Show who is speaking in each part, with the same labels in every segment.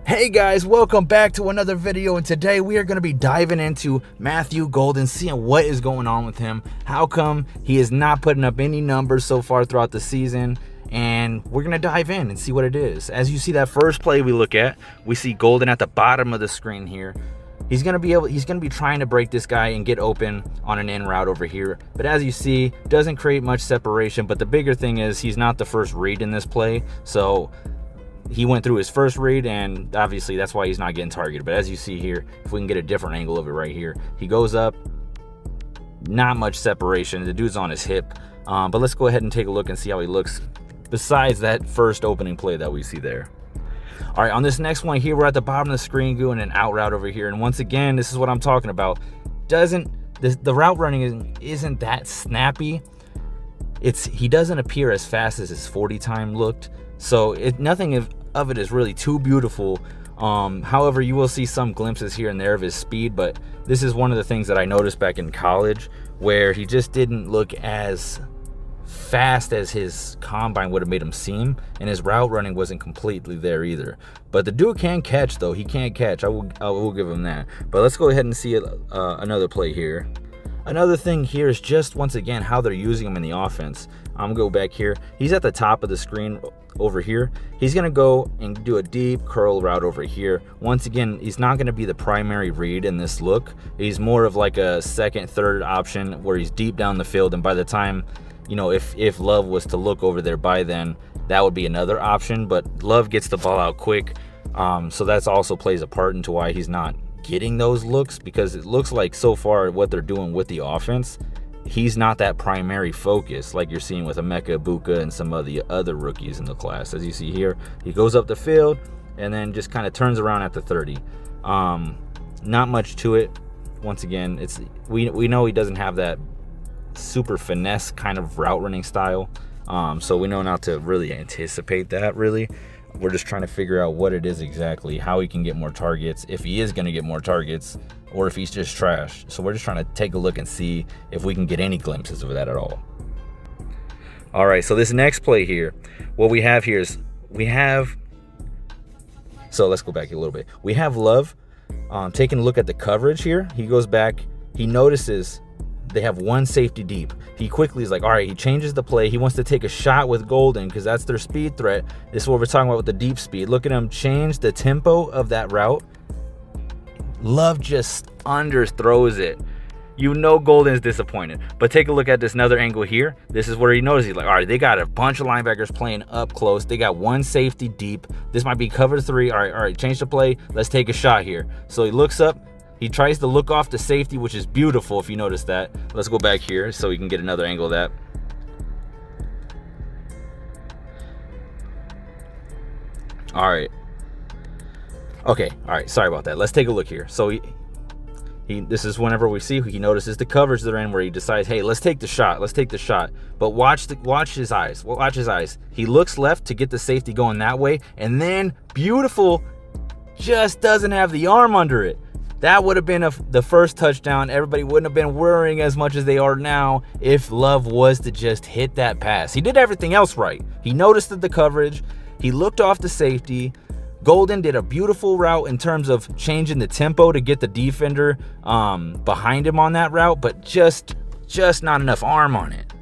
Speaker 1: Hey guys, welcome back to another video, and today we are going to be diving into Matthew Golden, seeing what is going on with him. How come he is not putting up any numbers so far throughout the season? And we're going to dive in and see what it is. As you see that first play we look at, we see Golden at the bottom of the screen here. He's going to be trying to break this guy and get open on an in route over here. But as you see, doesn't create much separation. But the bigger thing is he's not the first read in this play. So he went through his first read, and obviously that's why he's not getting targeted. But as you see here, if we can get a different angle of it right here, he goes up, not much separation. The dude's on his hip. But let's go ahead and take a look and see how he looks besides that first opening play that we see there. All right, on this next one here, we're at the bottom of the screen doing an out route over here. And once again, this is what I'm talking about. The route running isn't that snappy. He doesn't appear as fast as his 40 time looked. So nothing of it is really too beautiful. However, you will see some glimpses here and there of his speed, but this is one of the things that I noticed back in college, where he just didn't look as fast as his combine would have made him seem, and his route running wasn't completely there either. But the dude can catch, though. He can catch. I will give him that. But let's go ahead and see another play here. Another thing here is just, once again, how they're using him in the offense. I'm gonna go back here. He's at the top of the screen over here. He's gonna go and do a deep curl route over here. Once again, he's not gonna be the primary read in this look. He's more of like a second, third option where he's deep down the field, and by the time, you know, if Love was to look over there by then, that would be another option. But Love gets the ball out quick, so that's also plays a part into why he's not getting those looks, because it looks like so far what they're doing with the offense, he's not that primary focus like you're seeing with Emeka Egbuka and some of the other rookies in the class. As you see here, he goes up the field and then just kind of turns around at the 30. Not much to it. Once again, we know he doesn't have that super finesse kind of route running style, so we know not to really anticipate that. Really, we're just trying to figure out what it is exactly, how he can get more targets, if he is going to get more targets, or if he's just trash. So we're just trying to take a look and see if we can get any glimpses of that at all. All right, so this next play here, what we have here is so let's go back a little bit. We have Love taking a look at the coverage here. He goes back, he notices they have one safety deep. He quickly is like, all right, he changes the play. He wants to take a shot with Golden because that's their speed threat. This is what we're talking about with the deep speed. Look at him change the tempo of that route. Love just underthrows it. You know Golden is disappointed. But take a look at this another angle here. This is where he notices, he's like, all right, they got a bunch of linebackers playing up close. They got one safety deep. This might be cover 3. All right, change the play. Let's take a shot here. So he looks up. He tries to look off the safety, which is beautiful if you notice that. Let's go back here so we can get another angle of that. All right. Okay, all right, sorry about that. Let's take a look here. So this is whenever we see he notices the coverage they're in, where he decides, hey, let's take the shot. Let's take the shot. But watch his eyes. Watch his eyes. He looks left to get the safety going that way, and then beautiful, just doesn't have the arm under it. That would have been the first touchdown. Everybody wouldn't have been worrying as much as they are now if Love was to just hit that pass. He did everything else right. He noticed the coverage. He looked off the safety. Golden did a beautiful route in terms of changing the tempo to get the defender behind him on that route, but just not enough arm on it.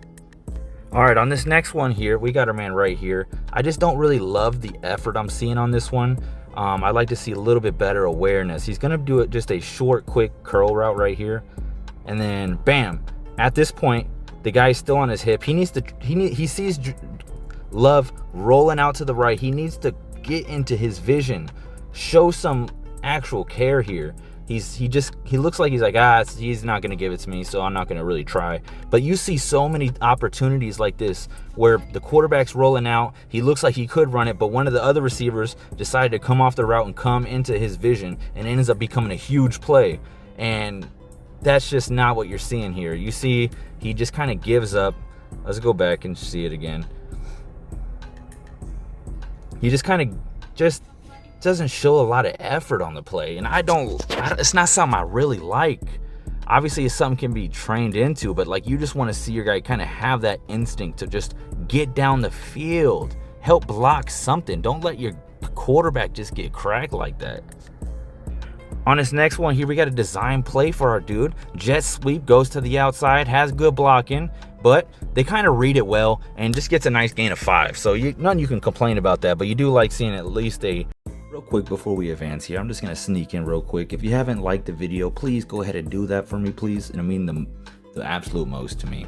Speaker 1: All right, on this next one here, we got our man right here. I just don't really love the effort I'm seeing on this one. I'd like to see a little bit better awareness. He's going to do it just a short, quick curl route right here. And then, bam. At this point, the guy's still on his hip. He sees Love rolling out to the right. He needs to get into his vision. Show some actual care here. He looks like he's like, he's not going to give it to me, so I'm not going to really try. But you see so many opportunities like this where the quarterback's rolling out. He looks like he could run it, but one of the other receivers decided to come off the route and come into his vision, and it ends up becoming a huge play. And that's just not what you're seeing here. You see he just kind of gives up. Let's go back and see it again. He just kind of doesn't show a lot of effort on the play, and it's not something I really like. Obviously it's something can be trained into, but like, you just want to see your guy kind of have that instinct to just get down the field, help block something. Don't let your quarterback just get cracked like that? On this next one here, we got a design play for our dude. Jet sweep, goes to the outside, has good blocking, but they kind of read it well and just gets a nice gain of 5. So none you can complain about that, but you do like seeing at least a... Real quick before we advance here, I'm just going to sneak in real quick. If you haven't liked the video, please go ahead and do that for me, please. And I mean the absolute most to me.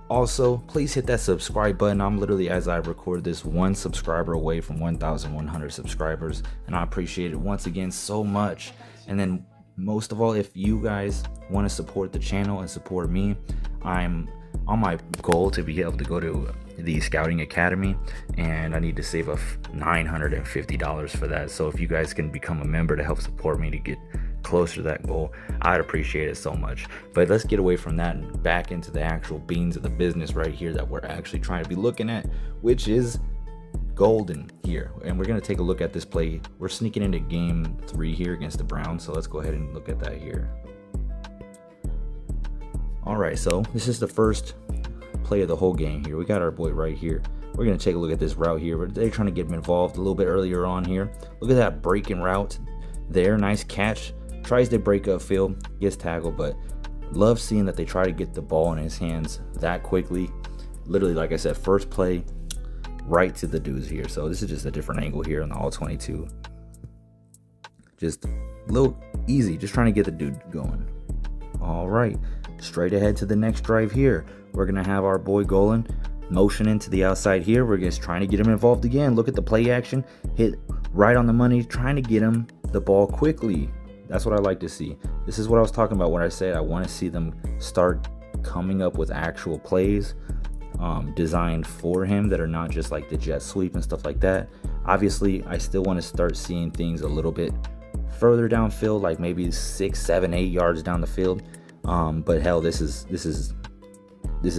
Speaker 1: Also, please hit that subscribe button. I'm literally, as I record this, 1 subscriber away from 1,100 subscribers, and I appreciate it once again so much. And then most of all, if you guys want to support the channel and support me, I'm on my goal to be able to go to the Scouting Academy, and I need to save up $950 for that. So if you guys can become a member to help support me to get closer to that goal, I'd appreciate it so much. But let's get away from that and back into the actual beans of the business right here that we're actually trying to be looking at, which is Golden here. And we're going to take a look at this play. We're sneaking into game 3 here against the Browns, so let's go ahead and look at that here. All right, so this is the first play of the whole game here. We got our boy right here. We're going to take a look at this route here. They're trying to get him involved a little bit earlier on here. Look at that breaking route there. Nice catch. Tries to break up field, gets tackled, but love seeing that they try to get the ball in his hands that quickly. Literally, like I said, first play right to the dudes here. So this is just a different angle here on the all 22. Just a little easy, just trying to get the dude going. All right, straight ahead to the next drive here. We're gonna have our boy Golden motion into the outside here. We're just trying to get him involved again. Look at the play action, hit right on the money, trying to get him the ball quickly. That's what I like to see. This is what I was talking about when I said I want to see them start coming up with actual plays designed for him that are not just like the jet sweep and stuff like that. Obviously, I still want to start seeing things a little bit further downfield, like maybe 6, 7, 8 yards down the field. But hell, this is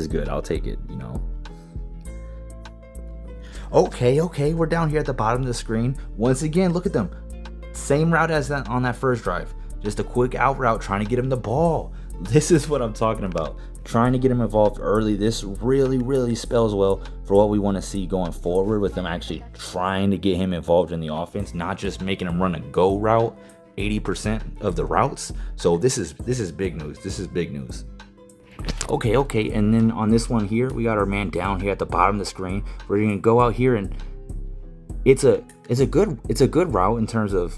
Speaker 1: good. I'll take it, you know. Okay, we're down here at the bottom of the screen. Once again, look at them. Same route as that on that first drive. Just a quick out route, trying to get him the ball. This is what I'm talking about. Trying to get him involved early. This really spells well for what we want to see going forward, with them actually trying to get him involved in the offense, not just making him run a go route 80% of the routes. So this is big news. This is big news. Okay, and then on this one here, we got our man down here at the bottom of the screen. We're gonna go out here, and it's a good route in terms of,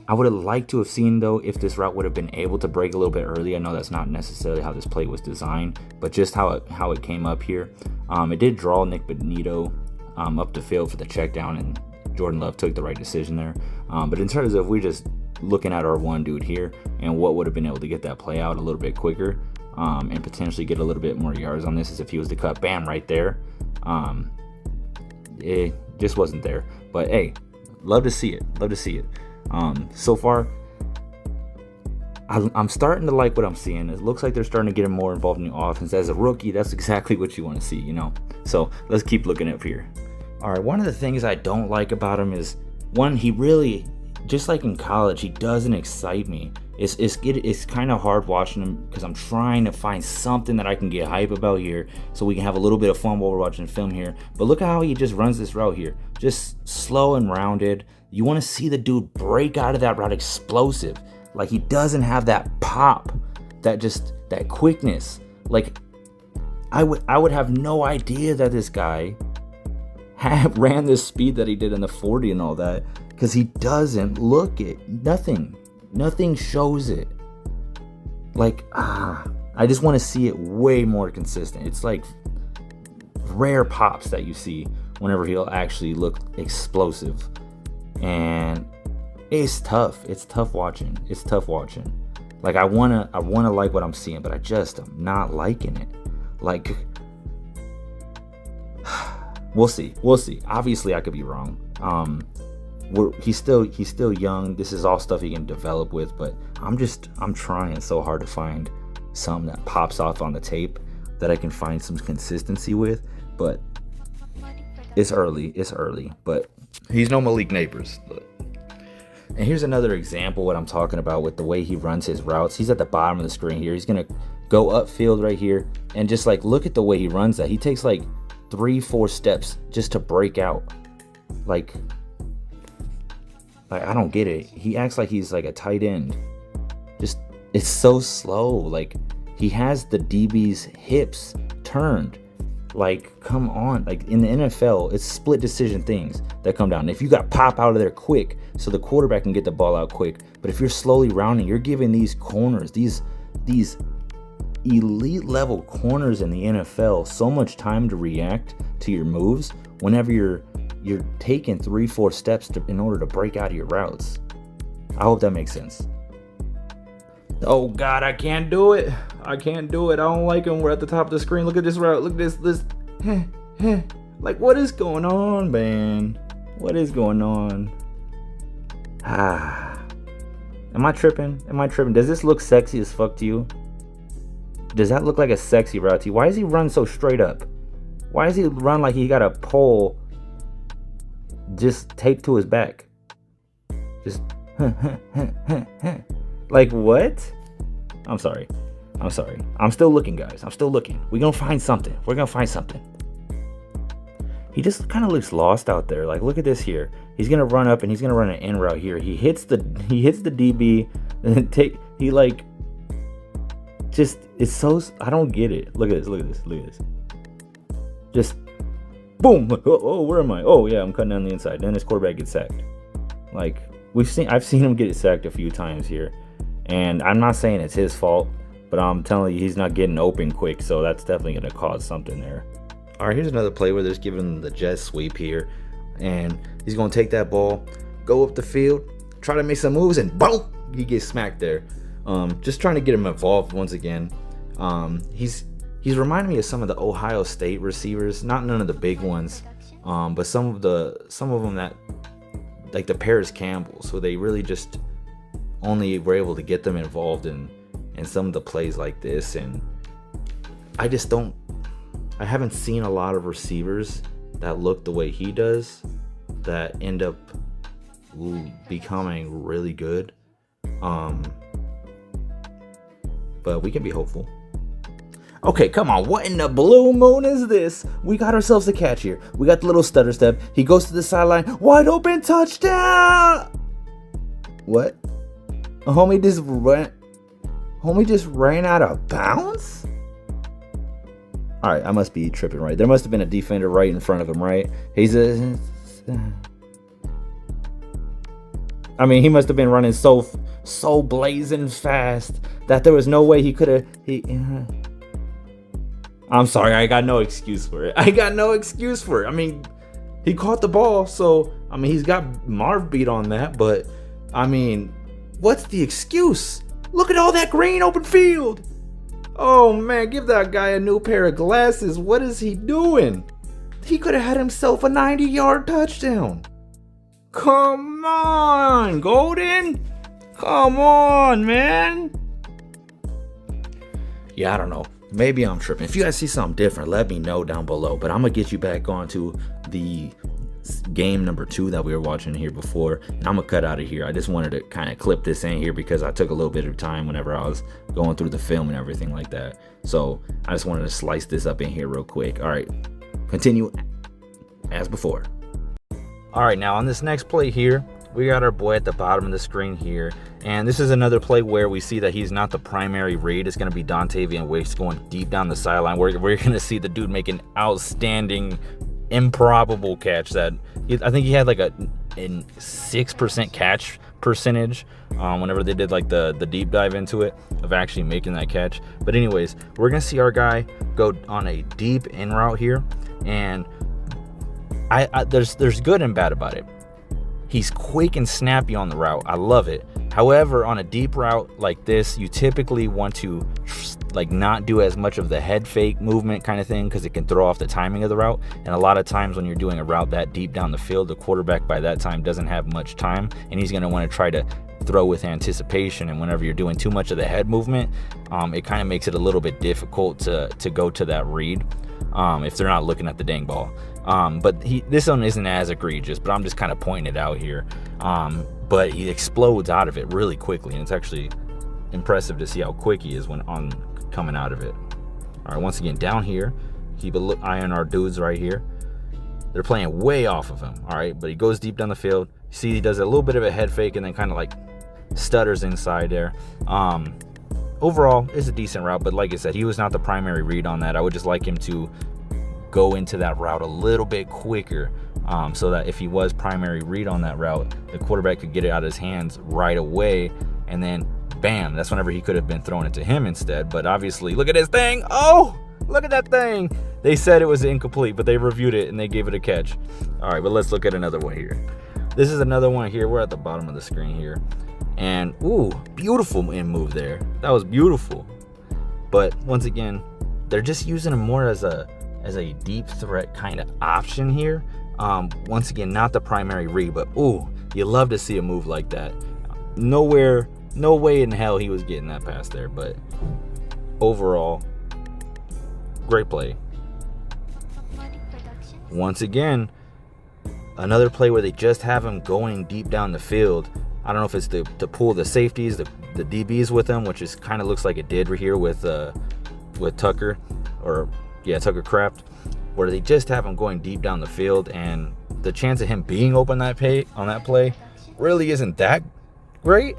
Speaker 1: I would have liked to have seen though if this route would have been able to break a little bit early. I know that's not necessarily how this play was designed, but just how it came up here. It did draw Nick Benito up the field for the check down, and Jordan Love took the right decision there. But in terms of, we're just looking at our one dude here and what would have been able to get that play out a little bit quicker, and potentially get a little bit more yards on this, as if he was to cut, bam, right there. It just wasn't there, but hey, love to see it. So far, I'm starting to like what I'm seeing. It looks like they're starting to get him more involved in the offense. As a rookie, that's exactly what you want to see, you know. So let's keep looking up here. All right, one of the things I don't like about him is, one, he really, just like in college, he doesn't excite me. It's kind of hard watching him, because I'm trying to find something that I can get hype about here, so we can have a little bit of fun while we're watching film here. But look at how he just runs this route here, just slow and rounded. You want to see the dude break out of that route explosive. Like, he doesn't have that pop, that quickness. Like, I would have no idea that this guy ran this speed that he did in the 40 and all that, because he doesn't look it. Nothing shows it. Like, I just want to see it way more consistent. It's like rare pops that you see whenever he'll actually look explosive. And it's tough. It's tough watching. Like, I wanna like what I'm seeing, but I just am not liking it. Like, we'll see. Obviously, I could be wrong. He's still young. This is all stuff he can develop with, but I'm trying so hard to find something that pops off on the tape that I can find some consistency with. But it's early, but he's no Malik Neighbors. And here's another example what I'm talking about with the way he runs his routes. He's at the bottom of the screen here. He's gonna go upfield right here, and just like, look at the way he runs that. He takes like 3-4 steps just to break out. Like, Like, I don't get it. He acts like he's like a tight end. Just, it's so slow. Like, he has the DB's hips turned. Like, come on. Like, in the NFL, it's split decision things that come down. If you got pop out of there quick so the quarterback can get the ball out quick, but if you're slowly rounding, you're giving these corners, these elite level corners in the NFL so much time to react to your moves whenever you're taking 3-4 steps in order to break out of your routes. I hope that makes sense. Oh God, I can't do it. I can't do it. I don't like him. We're at the top of the screen. Look at this route. Look at this. Like, what is going on, man? What is going on? Am I tripping? Does this look sexy as fuck to you? Does that look like a sexy route to you? Why does he run so straight up? Why does he run like he got a pole just taped to his back? Just like, what? I'm sorry. I'm still looking, guys. I'm still looking. We're gonna find something. He just kind of looks lost out there. Like, look at this here. He's gonna run up and he's gonna run an in route here. He hits the DB and he like, just, it's so, I don't get it. Look at this. Just boom. Oh, where am I? Oh yeah, I'm cutting down the inside. Then this quarterback gets sacked. Like, I've seen him get sacked a few times here. And I'm not saying it's his fault, but I'm telling you, he's not getting open quick, so that's definitely going to cause something there. All right, here's another play where they're giving the jet sweep here, and he's going to take that ball, go up the field, try to make some moves, and boom, he gets smacked there. Just trying to get him involved once again. He's reminding me of some of the Ohio State receivers, not none of the big ones, but some of them that, like the Paris Campbells, so they really just only were able to get them involved in some of the plays like this. And I haven't seen a lot of receivers that look the way he does that end up becoming really good. But we can be hopeful. Okay, come on. What in the blue moon is this? We got ourselves a catch here. We got the little stutter step. He goes to the sideline. Wide open touchdown. What? Homie just ran out of bounds? All right, I must be tripping, right? There must have been a defender right in front of him, right? He must have been running so blazing fast that there was no way he could have. I'm sorry, I got no excuse for it. I mean, he caught the ball, so he's got Marv beat on that, but what's the excuse? Look at all that green open field. Oh man, give that guy a new pair of glasses. What is he doing? He could have had himself a 90-yard touchdown. Come on, Golden. Come on, man. Yeah, I don't know. Maybe I'm tripping. If you guys see something different, let me know down below. But I'm going to get you back onto the game number 2 that we were watching here before. And I'm going to cut out of here. I just wanted to kind of clip this in here because I took a little bit of time whenever I was going through the film and everything like that. So I just wanted to slice this up in here real quick. All right, continue as before. All right, now on this next play here, we got our boy at the bottom of the screen here. And this is another play where we see that he's not the primary read. It's going to be Dontavian Wicks going deep down the sideline. We're going to see the dude make an outstanding, improbable catch that I think he had like a 6% catch percentage whenever they did like the deep dive into it of actually making that catch. But anyways, we're going to see our guy go on a deep in route here. And there's good and bad about it. He's quick and snappy on the route. I love it. However, on a deep route like this, you typically want to like not do as much of the head fake movement kind of thing because it can throw off the timing of the route. And a lot of times when you're doing a route that deep down the field, the quarterback by that time doesn't have much time, and he's going to want to try to throw with anticipation. And whenever you're doing too much of the head movement, it kind of makes it a little bit difficult to go to that read if they're not looking at the dang ball. But this one isn't as egregious, but I'm just kind of pointing it out here. But he explodes out of it really quickly, and it's actually impressive to see how quick he is when coming out of it. All right, once again, down here, keep an eye on our dudes right here. They're playing way off of him, all right? But he goes deep down the field. See, he does a little bit of a head fake and then kind of like stutters inside there. Overall, it's a decent route, but like I said, he was not the primary read on that. I would just like him to go into that route a little bit quicker, so that if he was primary read on that route, the quarterback could get it out of his hands right away, and then bam, that's whenever he could have been throwing it to him instead. But obviously, look at this thing. Oh, look at that thing. They said it was incomplete, but they reviewed it and they gave it a catch. All right, but let's look at another one here. This is another one here. We're at the bottom of the screen here. And, ooh, beautiful in move there. That was beautiful. But once again, they're just using him more as a deep threat kind of option here. Once again, not the primary read, but, ooh, you love to see a move like that. No way in hell he was getting that pass there. But overall, great play. Once again, another play where they just have him going deep down the field. I don't know if it's to pull the safeties, the DBs with him, which is kind of looks like it did right here with Tucker, or yeah, Tucker Kraft, where they just have him going deep down the field, and the chance of him being open on that play really isn't that great.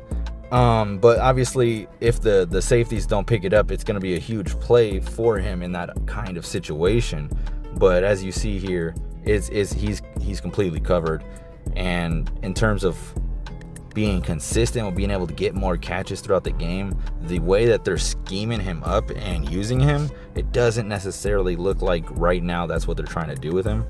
Speaker 1: But obviously, if the safeties don't pick it up, it's going to be a huge play for him in that kind of situation. But as you see here, he's completely covered. And in terms of being consistent with being able to get more catches throughout the game, the way that they're scheming him up and using him, it doesn't necessarily look like right now that's what they're trying to do with him.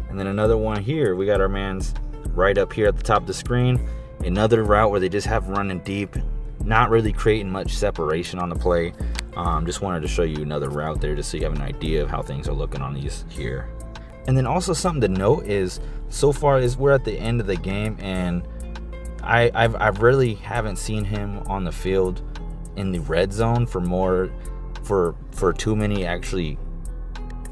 Speaker 1: And then another one here, we got our man's right up here at the top of the screen. Another route where they just have running deep, not really creating much separation on the play. Just wanted to show you another route there just so you have an idea of how things are looking on these here. And then also something to note is, so far is we're at the end of the game, and I really haven't seen him on the field in the red zone for too many actually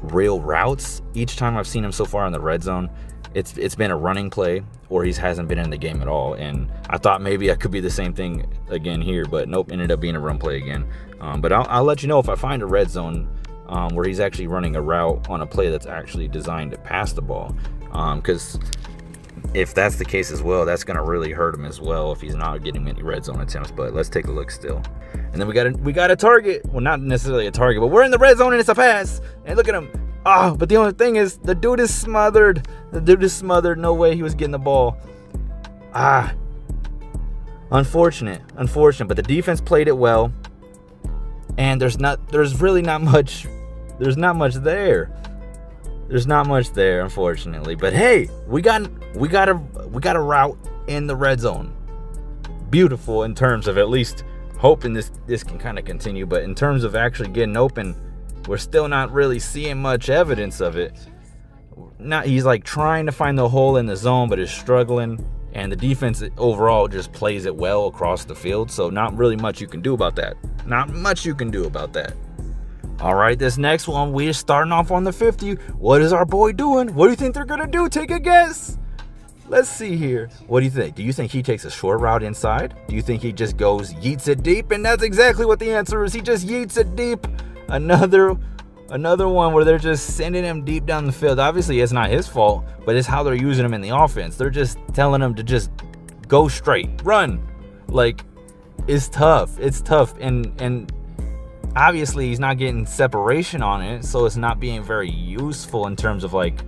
Speaker 1: real routes. Each time I've seen him so far in the red zone, it's been a running play, or he hasn't been in the game at all. And I thought maybe I could be the same thing again here, but nope, ended up being a run play again. But I'll let you know if I find a red zone where he's actually running a route on a play that's actually designed to pass the ball, because if that's the case as well, that's going to really hurt him as well if he's not getting many red zone attempts. But let's take a look still. And then we got a target. Well, not necessarily a target, but we're in the red zone and it's a pass. And look at him. But the only thing is, the dude is smothered. No way he was getting the ball. Unfortunate. But the defense played it well. And there's not much there. There's not much there, unfortunately. But hey, we got a route in the red zone. Beautiful in terms of at least hoping this can kind of continue. But in terms of actually getting open, we're still not really seeing much evidence of it. He's like trying to find the hole in the zone, but is struggling. And the defense overall just plays it well across the field. So not really much you can do about that. All right, this next one, we're starting off on the 50. What is our boy doing? What do you think they're going to do? Take a guess. Let's see here. What do you think? Do you think he takes a short route inside? Do you think he just goes yeets it deep? And that's exactly what the answer is. He just yeets it deep. Another one where they're just sending him deep down the field. Obviously, it's not his fault, but it's how they're using him in the offense. They're just telling him to just go straight, run. Like, it's tough. And obviously, he's not getting separation on it, so it's not being very useful in terms of like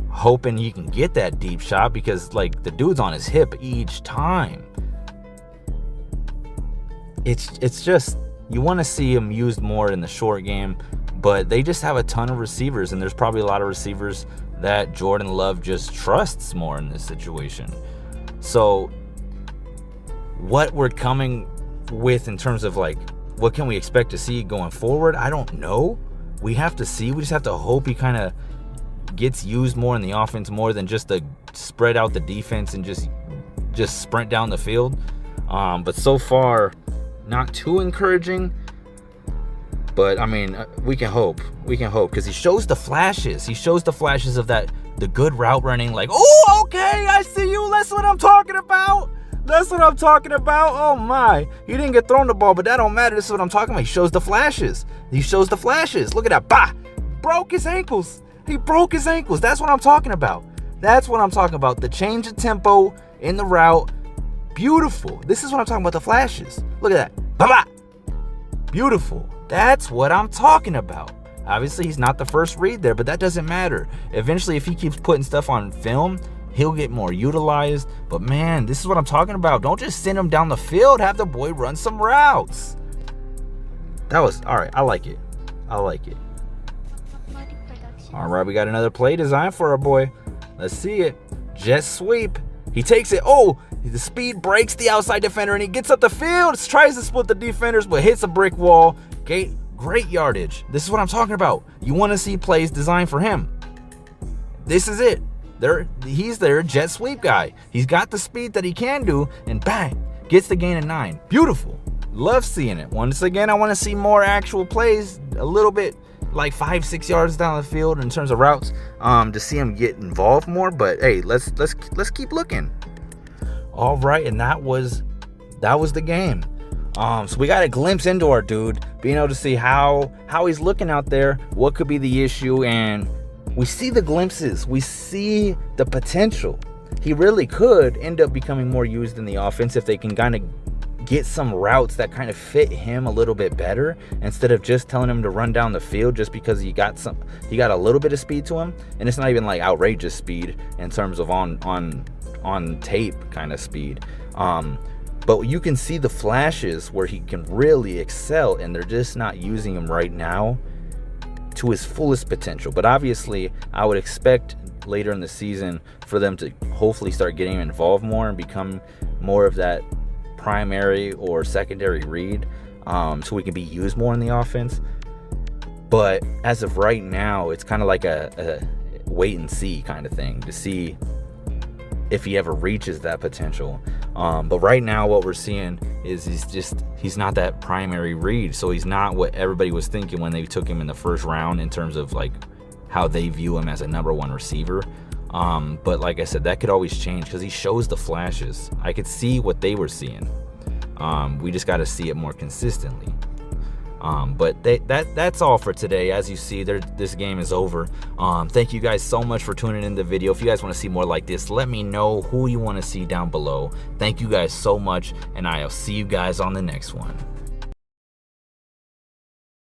Speaker 1: hoping he can get that deep shot, because like the dude's on his hip each time. It's just, you want to see him used more in the short game, but they just have a ton of receivers, and there's probably a lot of receivers that Jordan Love just trusts more in this situation. So what we're coming with in terms of like, what can we expect to see going forward? I don't know. We have to see. We just have to hope he kind of gets used more in the offense, more than just to spread out the defense and just sprint down the field. But so far, not too encouraging. But I mean, we can hope because he shows the flashes. Of the good route running. Like, oh, okay, I see you. That's what I'm talking about. Oh my, he didn't get thrown the ball, but that don't matter. This is what I'm talking about. He shows the flashes. Look at that. Bah, broke his ankles. He broke his ankles. That's what I'm talking about. That's what I'm talking about. The change of tempo in the route. Beautiful. This is what I'm talking about, the flashes. Look at that. Bye-bye. Beautiful. That's what I'm talking about. Obviously, he's not the first read there, but that doesn't matter. Eventually, if he keeps putting stuff on film, he'll get more utilized. But man, this is what I'm talking about. Don't just send him down the field. Have the boy run some routes. That was, all right, I like it. I like it. All right, we got another play designed for our boy. Let's see it. Jet sweep. He takes it. Oh, the speed breaks the outside defender, and he gets up the field, tries to split the defenders, but hits a brick wall. Great yardage. This is what I'm talking about. You want to see plays designed for him. This is it. He's their jet sweep guy. He's got the speed that he can do, and bang, gets the gain of 9. Beautiful. Love seeing it. Once again, I want to see more actual plays, a little bit like 5-6 yards down the field in terms of routes, to see him get involved more. But hey, let's keep looking. All right, and that was the game. So we got a glimpse into our dude, being able to see how he's looking out there, what could be the issue, and we see the glimpses. We see the potential. He really could end up becoming more used in the offense if they can kind of get some routes that kind of fit him a little bit better, instead of just telling him to run down the field just because he got a little bit of speed to him, and it's not even like outrageous speed in terms of on tape kind of speed. But you can see the flashes where he can really excel, and they're just not using him right now to his fullest potential. But obviously, I would expect later in the season for them to hopefully start getting him involved more and become more of that primary or secondary read, so we can be used more in the offense. But as of right now, it's kind of like a wait and see kind of thing to see if he ever reaches that potential. But right now what we're seeing is he's not that primary read, so he's not what everybody was thinking when they took him in the first round in terms of like how they view him as a number 1 receiver. But like I said, that could always change because he shows the flashes. I could see what they were seeing. We just got to see it more consistently. But that's all for today. As you see, this game is over. Thank you guys so much for tuning in the video. If you guys want to see more like this, let me know who you want to see down below. Thank you guys so much, and I'll see you guys on the next one.